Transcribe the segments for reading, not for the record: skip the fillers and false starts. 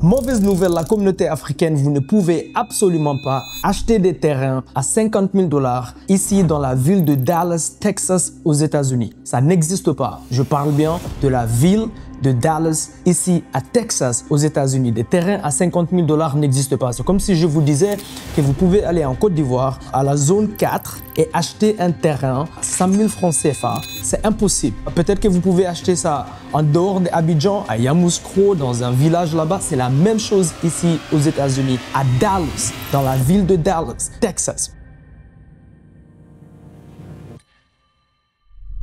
Mauvaise nouvelle, la communauté africaine, vous ne pouvez absolument pas acheter des terrains à 50 000 $ ici dans la ville de Dallas, Texas, aux États-Unis. Ça n'existe pas. Je parle bien de la ville de Dallas, ici à Texas, aux États-Unis. Des terrains à 50 000 $ n'existent pas. C'est comme si je vous disais que vous pouvez aller en Côte d'Ivoire, à la zone 4, et acheter un terrain à 100 000 francs CFA. C'est impossible. Peut-être que vous pouvez acheter ça en dehors d'Abidjan, à Yamoussoukro, dans un village là-bas. C'est la même chose ici aux États-Unis, à Dallas, dans la ville de Dallas, Texas.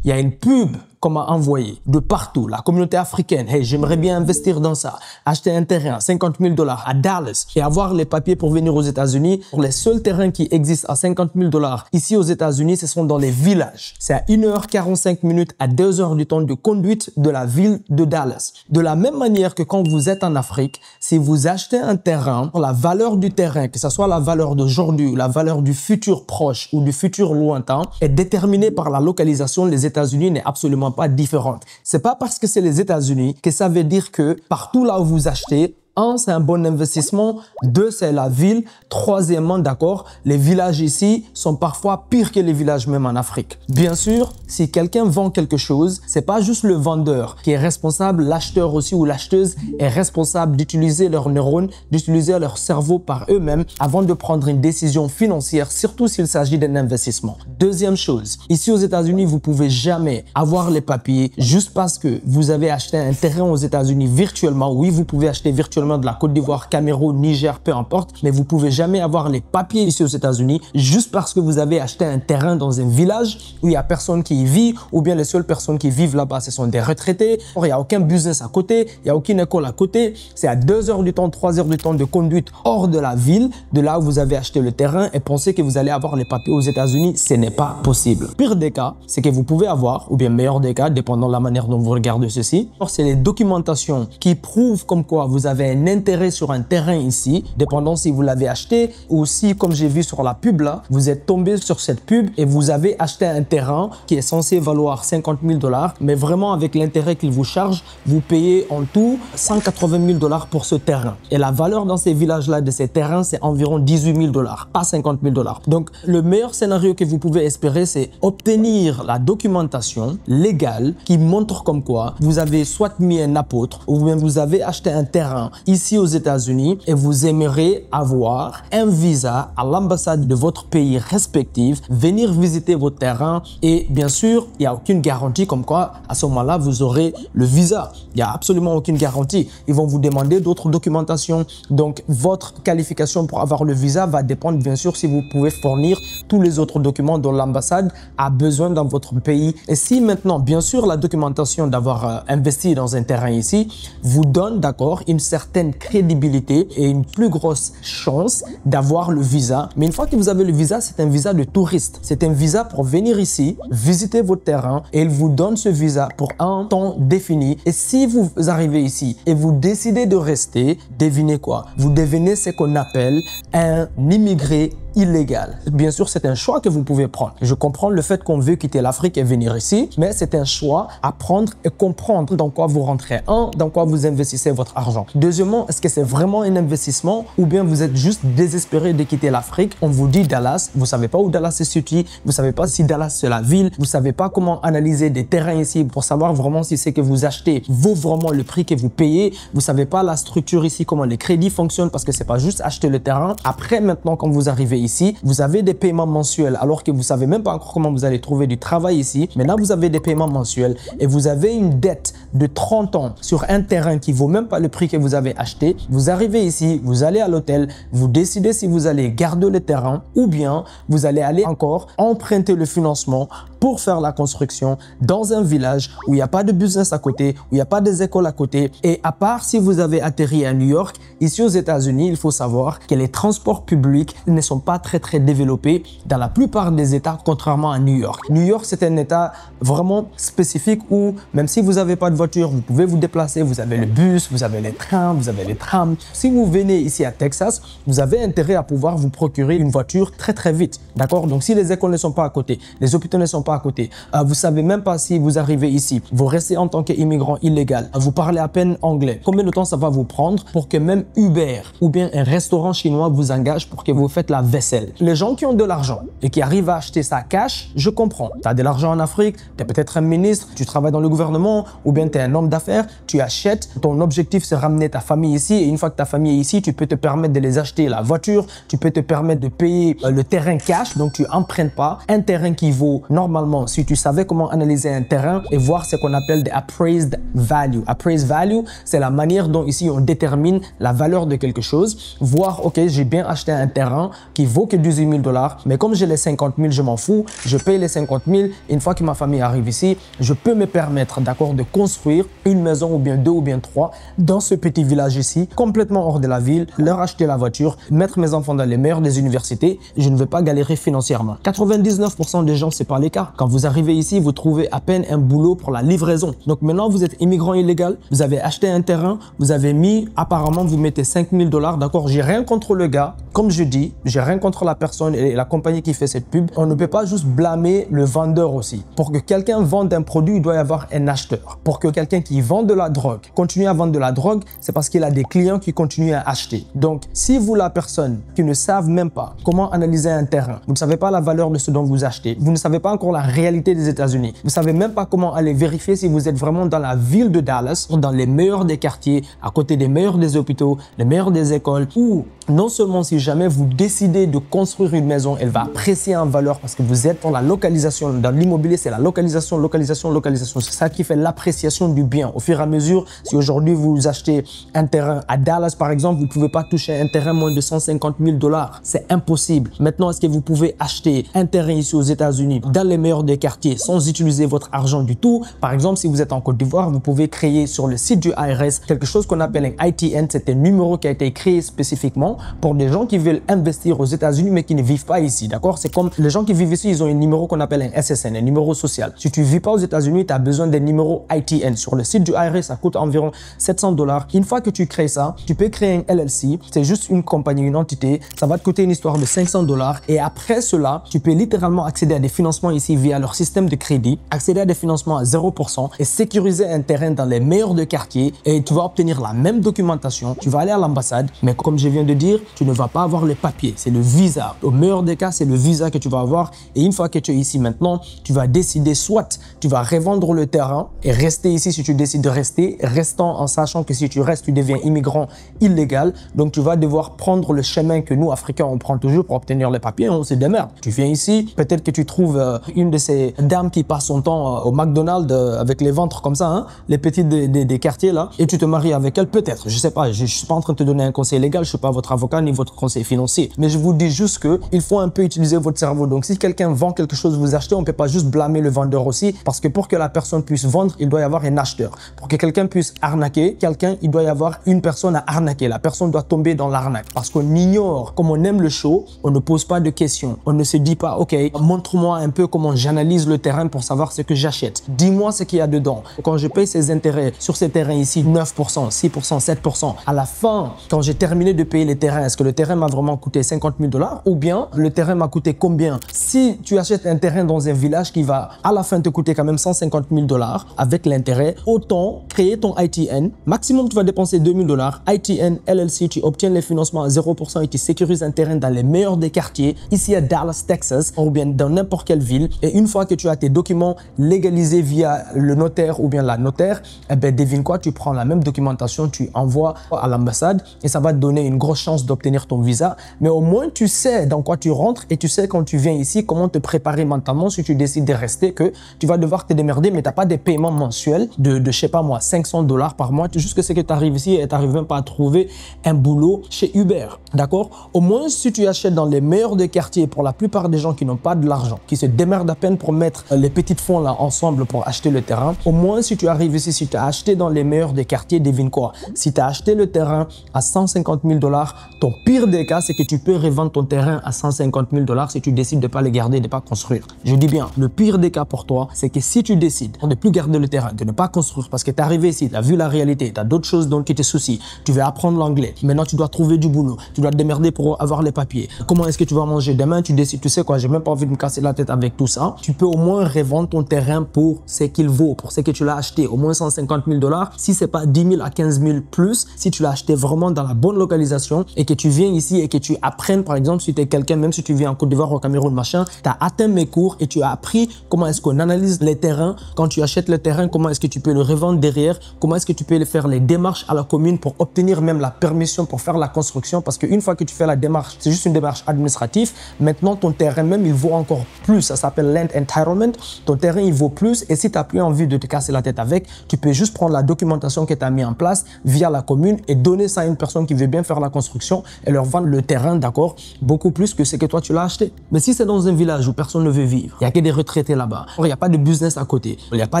Il y a une pub qu'on m'a envoyée de partout, la communauté africaine. Hey, j'aimerais bien investir dans ça, acheter un terrain à 50 000 $ à Dallas et avoir les papiers pour venir aux États-Unis. Les seuls terrains qui existent à 50 000 $ ici aux États-Unis, ce sont dans les villages. C'est à 1h45 minutes à 2 heures du temps de conduite de la ville de Dallas. De la même manière que quand vous êtes en Afrique, si vous achetez un terrain, la valeur du terrain, que ce soit la valeur d'aujourd'hui ou la valeur du futur proche ou du futur lointain, est déterminée par la localisation. Les États-Unis n'est absolument pas différente. C'est pas parce que c'est les États-Unis que ça veut dire que partout là où vous achetez, 1, c'est un bon investissement. 2, c'est la ville. 3e, d'accord, les villages ici sont parfois pires que les villages même en Afrique. Bien sûr, si quelqu'un vend quelque chose, c'est pas juste le vendeur qui est responsable, l'acheteur aussi ou l'acheteuse est responsable d'utiliser leurs neurones, d'utiliser leur cerveau par eux-mêmes avant de prendre une décision financière, surtout s'il s'agit d'un investissement. 2e chose, ici aux États-Unis, vous pouvez jamais avoir les papiers juste parce que vous avez acheté un terrain aux États-Unis virtuellement. Oui, vous pouvez acheter virtuellement de la Côte d'Ivoire, Cameroun, Niger, peu importe, mais vous pouvez jamais avoir les papiers ici aux États-Unis juste parce que vous avez acheté un terrain dans un village où il y a personne qui y vit, ou bien les seules personnes qui vivent là-bas, ce sont des retraités. Or, il n'y a aucun business à côté, il n'y a aucune école à côté. C'est à 2 heures du temps, 3 heures du temps de conduite hors de la ville, de là où vous avez acheté le terrain, et pensez que vous allez avoir les papiers aux États-Unis, ce n'est pas possible. Pire des cas, c'est que vous pouvez avoir, ou bien meilleur des cas, dépendant de la manière dont vous regardez ceci, c'est les documentations qui prouvent comme quoi vous avez un intérêt sur un terrain ici, dépendant si vous l'avez acheté ou si, comme j'ai vu sur la pub là, vous êtes tombé sur cette pub et vous avez acheté un terrain qui est censé valoir 50 000 $, mais vraiment avec l'intérêt qu'il vous charge, vous payez en tout 180 000 $ pour ce terrain. Et la valeur dans ces villages-là de ces terrains, c'est environ 18 000 $, pas 50 000 $. Donc, le meilleur scénario que vous pouvez espérer, c'est obtenir la documentation légale qui montre comme quoi vous avez soit mis un apôtre ou bien vous avez acheté un terrain ici aux États-Unis et vous aimeriez avoir un visa à l'ambassade de votre pays respectif, venir visiter votre terrain et bien sûr, il n'y a aucune garantie comme quoi à ce moment-là, vous aurez le visa. Il n'y a absolument aucune garantie. Ils vont vous demander d'autres documentations. Donc, votre qualification pour avoir le visa va dépendre bien sûr si vous pouvez fournir tous les autres documents dont l'ambassade a besoin dans votre pays. Et si maintenant, bien sûr, la documentation d'avoir investi dans un terrain ici vous donne, d'accord, une certaine crédibilité et une plus grosse chance d'avoir le visa. Mais une fois que vous avez le visa, c'est un visa de touriste. C'est un visa pour venir ici, visiter votre terrain et il vous donne ce visa pour un temps défini. Et si vous arrivez ici et vous décidez de rester, devinez quoi? Vous devenez ce qu'on appelle un immigré illégal. Bien sûr, c'est un choix que vous pouvez prendre. Je comprends le fait qu'on veut quitter l'Afrique et venir ici, mais c'est un choix à prendre et comprendre dans quoi vous rentrez. Dans quoi vous investissez votre argent. Deuxièmement, est-ce que c'est vraiment un investissement ou bien vous êtes juste désespéré de quitter l'Afrique? On vous dit Dallas, vous savez pas où Dallas se situe, vous savez pas si Dallas c'est la ville, vous savez pas comment analyser des terrains ici pour savoir vraiment si c'est que vous achetez vaut vraiment le prix que vous payez, vous savez pas la structure ici, comment les crédits fonctionnent parce que c'est pas juste acheter le terrain. Après, maintenant, quand vous arrivez ici, vous avez des paiements mensuels alors que vous savez même pas encore comment vous allez trouver du travail ici. Maintenant, vous avez des paiements mensuels et vous avez une dette de 30 ans sur un terrain qui vaut même pas le prix que vous avez acheté. Vous arrivez ici, vous allez à l'hôtel, vous décidez si vous allez garder le terrain ou bien vous allez aller encore emprunter le financement pour faire la construction dans un village où il n'y a pas de business à côté, où il n'y a pas des écoles à côté. Et à part si vous avez atterri à New York, ici aux États-Unis, il faut savoir que les transports publics ne sont pas très développés dans la plupart des États, contrairement à New York. New York, c'est un État vraiment spécifique où même si vous n'avez pas de voiture, vous pouvez vous déplacer, vous avez le bus, vous avez les trains, vous avez les trams. Si vous venez ici à Texas, vous avez intérêt à pouvoir vous procurer une voiture très vite. D'accord? Donc si les écoles ne sont pas à côté, les hôpitaux ne sont pas pas à côté. Vous savez même pas si vous arrivez ici. Vous restez en tant qu'immigrant illégal. Vous parlez à peine anglais. Combien de temps ça va vous prendre pour que même Uber ou bien un restaurant chinois vous engage pour que vous faites la vaisselle? Les gens qui ont de l'argent et qui arrivent à acheter ça cash, je comprends. Tu as de l'argent en Afrique, tu es peut-être un ministre, tu travailles dans le gouvernement ou bien tu es un homme d'affaires, tu achètes. Ton objectif, c'est ramener ta famille ici et une fois que ta famille est ici, tu peux te permettre de les acheter la voiture, tu peux te permettre de payer le terrain cash, donc tu empruntes pas. Un terrain qui vaut normalement, si tu savais comment analyser un terrain et voir ce qu'on appelle des appraised value. Appraised value, c'est la manière dont ici on détermine la valeur de quelque chose. Voir, ok, j'ai bien acheté un terrain qui vaut que 18 000 $, mais comme j'ai les 50 000, je m'en fous, je paye les 50 000. Une fois que ma famille arrive ici, je peux me permettre, d'accord, de construire une maison ou bien deux ou bien trois dans ce petit village ici, complètement hors de la ville, leur acheter la voiture, mettre mes enfants dans les meilleures des universités. Je ne veux pas galérer financièrement. 99% des gens, c'est pas les cas. Quand vous arrivez ici, vous trouvez à peine un boulot pour la livraison. Donc maintenant, vous êtes immigrant illégal, vous avez acheté un terrain, vous avez mis, apparemment, vous mettez 5 000 $, d'accord? J'ai rien contre le gars. Comme je dis, j'ai rien contre la personne et la compagnie qui fait cette pub. On ne peut pas juste blâmer le vendeur aussi. Pour que quelqu'un vende un produit, il doit y avoir un acheteur. Pour que quelqu'un qui vend de la drogue continue à vendre de la drogue, c'est parce qu'il a des clients qui continuent à acheter. Donc, si vous, la personne qui ne savent même pas comment analyser un terrain, vous ne savez pas la valeur de ce dont vous achetez, vous ne savez pas encore la réalité des États-Unis, vous ne savez même pas comment aller vérifier si vous êtes vraiment dans la ville de Dallas, dans les meilleurs des quartiers, à côté des meilleurs des hôpitaux, les meilleurs des écoles, ou non seulement si jamais vous décidez de construire une maison, elle va apprécier en valeur parce que vous êtes dans la localisation. Dans l'immobilier, c'est la localisation, localisation, localisation. C'est ça qui fait l'appréciation du bien. Au fur et à mesure, si aujourd'hui vous achetez un terrain à Dallas, par exemple, vous ne pouvez pas toucher un terrain moins de 150 000 $. C'est impossible. Maintenant, est-ce que vous pouvez acheter un terrain ici aux États-Unis, dans les meilleurs des quartiers, sans utiliser votre argent du tout? Par exemple, si vous êtes en Côte d'Ivoire, vous pouvez créer sur le site du IRS quelque chose qu'on appelle un ITN. C'est un numéro qui a été créé spécifiquement pour des gens qui veulent investir aux États-Unis mais qui ne vivent pas ici, d'accord? C'est comme les gens qui vivent ici, ils ont un numéro qu'on appelle un SSN, un numéro social. Si tu ne vis pas aux États-Unis, tu as besoin d'un numéro ITN. Sur le site du IRS, ça coûte environ 700 $. Une fois que tu crées ça, tu peux créer un LLC. C'est juste une compagnie, une entité. Ça va te coûter une histoire de 500 $. Et après cela, tu peux littéralement accéder à des financements ici via leur système de crédit, accéder à des financements à 0% et sécuriser un terrain dans les meilleurs de quartiers. Et tu vas obtenir la même documentation. Tu vas aller à l'ambassade, mais comme je viens de dire, tu ne vas pas avoir les papiers. C'est le visa. Au meilleur des cas, c'est le visa que tu vas avoir. Et une fois que tu es ici maintenant, tu vas décider soit tu vas revendre le terrain et rester ici si tu décides de rester, restant en sachant que si tu restes, tu deviens immigrant illégal. Donc, tu vas devoir prendre le chemin que nous, Africains, on prend toujours pour obtenir les papiers. On se démerde. Tu viens ici, peut-être que tu trouves une de ces dames qui passe son temps au McDonald's avec les ventres comme ça, hein, les petites des quartiers là, et tu te maries avec elle, peut-être. Je sais pas, je suis pas en train de te donner un conseil légal, je suis pas votre avocat ni votre conseiller financier, mais je vous dis juste que il faut un peu utiliser votre cerveau. Donc, si quelqu'un vend quelque chose, vous achetez, on peut pas juste blâmer le vendeur aussi, parce que pour que la personne puisse vendre, il doit y avoir un acheteur. Pour que quelqu'un puisse arnaquer quelqu'un, il doit y avoir une personne à arnaquer. La personne doit tomber dans l'arnaque, parce qu'on ignore, comme on aime le show, on ne pose pas de questions. On ne se dit pas, ok, montre-moi un peu comment j'analyse le terrain pour savoir ce que j'achète. Dis-moi ce qu'il y a dedans. Quand je paye ces intérêts sur ces terrains ici, 9%, 6%, 7%, à la fin, quand j'ai terminé de payer les terrains, est-ce que le terrain m'a vraiment coûté 50 000 $ ou bien le terrain m'a coûté combien? Si tu achètes un terrain dans un village qui va à la fin te coûter quand même 150 000 $ avec l'intérêt, autant créer ton ITN. Maximum, tu vas dépenser 2 000 $. ITN, LLC, tu obtiens les financements à 0% et tu sécurises un terrain dans les meilleurs des quartiers, ici à Dallas, Texas, ou bien dans n'importe quelle ville. Et une fois que tu as tes documents légalisés via le notaire ou bien la notaire, eh ben, devine quoi, tu prends la même documentation, tu envoies à l'ambassade et ça va te donner une grosse chance d'obtenir ton visa. Mais au moins, tu sais dans quoi tu rentres et tu sais quand tu viens ici, comment te préparer mentalement si tu décides de rester, que tu vas devoir te démerder, mais tu n'as pas des paiements mensuels de je sais pas moi, 500 $ par mois. Juste que c'est que tu arrives ici et tu n'arrives même pas à trouver un boulot chez Uber. D'accord? Au moins, si tu achètes dans les meilleurs des quartiers, pour la plupart des gens qui n'ont pas de l'argent, qui se démerdent à peine pour mettre les petits fonds là ensemble pour acheter le terrain, au moins si tu arrives ici, si tu as acheté dans les meilleurs des quartiers, devine quoi? Si tu as acheté le terrain à 150 000 $, ton pire des des cas, c'est que tu peux revendre ton terrain à 150 000 $ si tu décides de ne pas les garder, de ne pas construire. Je dis bien, le pire des cas pour toi, c'est que si tu décides de ne plus garder le terrain, de ne pas construire parce que tu es arrivé ici, tu as vu la réalité, tu as d'autres choses qui te soucient, tu veux apprendre l'anglais, maintenant tu dois trouver du boulot, tu dois te démerder pour avoir les papiers. Comment est-ce que tu vas manger demain? Tu décides, tu sais quoi, j'ai même pas envie de me casser la tête avec tout ça. Tu peux au moins revendre ton terrain pour ce qu'il vaut, pour ce que tu l'as acheté, au moins 150 000 $. Si c'est pas 10 000 à 15 000 plus, si tu l'as acheté vraiment dans la bonne localisation et que tu viens ici et que tu apprennes, par exemple, si tu es quelqu'un, même si tu viens en Côte d'Ivoire, au Cameroun, machin, tu as atteint mes cours et tu as appris comment est-ce qu'on analyse les terrains. Quand tu achètes le terrain, comment est-ce que tu peux le revendre derrière, comment est-ce que tu peux faire les démarches à la commune pour obtenir même la permission pour faire la construction, parce qu'une fois que tu fais la démarche, c'est juste une démarche administrative. Maintenant, ton terrain même, il vaut encore plus. Ça s'appelle land entitlement. Ton terrain, il vaut plus et si tu n'as plus envie de te casser la tête avec, tu peux juste prendre la documentation que tu as mis en place via la commune et donner ça à une personne qui veut bien faire la construction et leur vendre le terrain, d'accord, beaucoup plus que ce que toi tu l'as acheté. Mais si c'est dans un village où personne ne veut vivre, il n'y a que des retraités là-bas, il n'y a pas de business à côté, il n'y a pas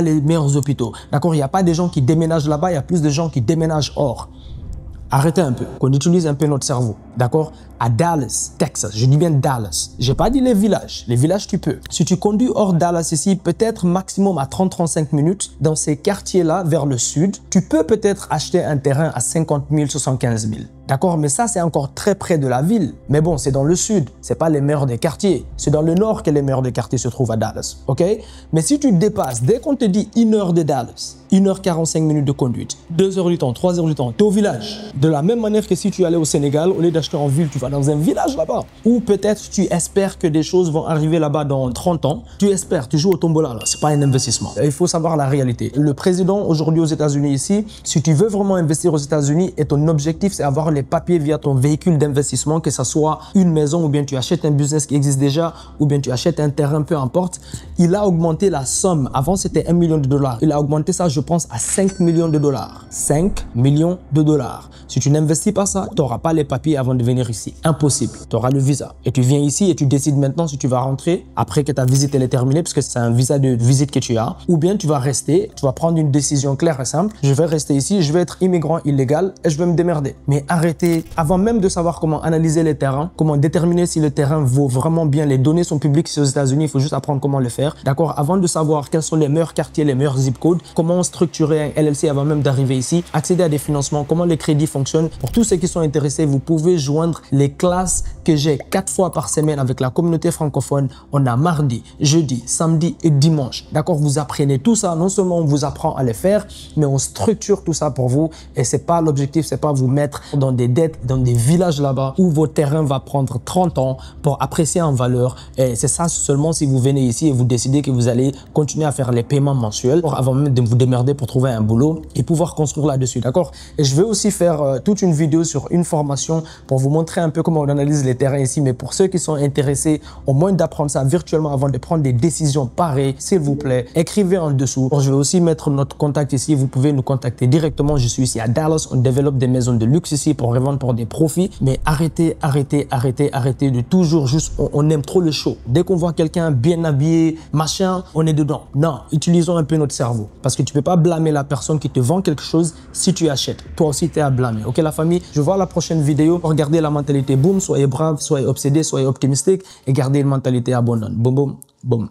les meilleurs hôpitaux, d'accord, il n'y a pas des gens qui déménagent là-bas, il y a plus de gens qui déménagent hors. Arrêtez un peu, qu'on utilise un peu notre cerveau, d'accord? À Dallas, Texas, je dis bien Dallas. J'ai pas dit les villages tu peux. Si tu conduis hors Dallas ici, peut-être maximum à 30-35 minutes, dans ces quartiers-là, vers le sud, tu peux peut-être acheter un terrain à 50 000, 75 000. D'accord, mais ça, c'est encore très près de la ville. Mais bon, c'est dans le sud, c'est pas les meilleurs des quartiers. C'est dans le nord que les meilleurs des quartiers se trouvent à Dallas, ok? Mais si tu dépasses, dès qu'on te dit 1 heure de Dallas, 1h45 minutes de conduite, 2 heures du temps, 3 heures du temps, tu es au village. De la même manière que si tu allais au Sénégal, au lieu d'acheter en ville, tu vas dans un village là-bas. Ou peut-être tu espères que des choses vont arriver là-bas dans 30 ans. Tu espères, tu joues au tombola là, c'est pas un investissement. Il faut savoir la réalité. Le président aujourd'hui aux États-Unis ici, si tu veux vraiment investir aux États-Unis et ton objectif c'est avoir les papiers via ton véhicule d'investissement, que ce soit une maison ou bien tu achètes un business qui existe déjà ou bien tu achètes un terrain, peu importe, il a augmenté la somme. Avant c'était 1 million de $. Il a augmenté ça, je pense, à 5 millions de $. 5 millions de $. Si tu n'investis pas ça, tu n'auras pas les papiers avant de venir ici. Impossible. Tu auras le visa. Et tu viens ici et tu décides maintenant si tu vas rentrer après que ta visite elle est terminée, parce que c'est un visa de visite que tu as, ou bien tu vas rester, tu vas prendre une décision claire et simple. Je vais rester ici, je vais être immigrant illégal et je vais me démerder. Mais arrêtez, avant même de savoir comment analyser les terrains, comment déterminer si le terrain vaut vraiment bien, les données sont publiques ici aux États-Unis, il faut juste apprendre comment le faire. D'accord? Avant de savoir quels sont les meilleurs quartiers, les meilleurs zip codes, comment structurer un LLC avant même d'arriver ici, accéder à des financements, comment les crédits fonctionnent. Pour tous ceux qui sont intéressés, vous pouvez joindre les classes que j'ai 4 fois par semaine avec la communauté francophone. On a mardi, jeudi, samedi et dimanche. D'accord? Vous apprenez tout ça. Non seulement on vous apprend à le faire, mais on structure tout ça pour vous. Et c'est pas l'objectif, c'est pas vous mettre dans des dettes, dans des villages là-bas où vos terrains va prendre 30 ans pour apprécier en valeur. Et c'est ça seulement si vous venez ici et vous décidez que vous allez continuer à faire les paiements mensuels avant même de vous démerder pour trouver un boulot et pouvoir construire là-dessus. D'accord? Et je vais aussi faire toute une vidéo sur une formation pour vous montrer un peu comment on analyse les terrains ici. Mais pour ceux qui sont intéressés au moins d'apprendre ça virtuellement avant de prendre des décisions pareilles, s'il vous plaît, écrivez en dessous. Je vais aussi mettre notre contact ici. Vous pouvez nous contacter directement. Je suis ici à Dallas. On développe des maisons de luxe ici pour revendre pour des profits. Mais arrêtez de toujours juste, on aime trop le show. Dès qu'on voit quelqu'un bien habillé, machin, on est dedans. Non, utilisons un peu notre cerveau. Parce que tu peux pas blâmer la personne qui te vend quelque chose si tu achètes. Toi aussi, tu es à blâmer. Ok, la famille? Je vois la prochaine vidéo. Regardez la mentalité boom. Soyez brave, soyez obsédés, soyez optimistes et gardez une mentalité abondante. Boum, boum, boum.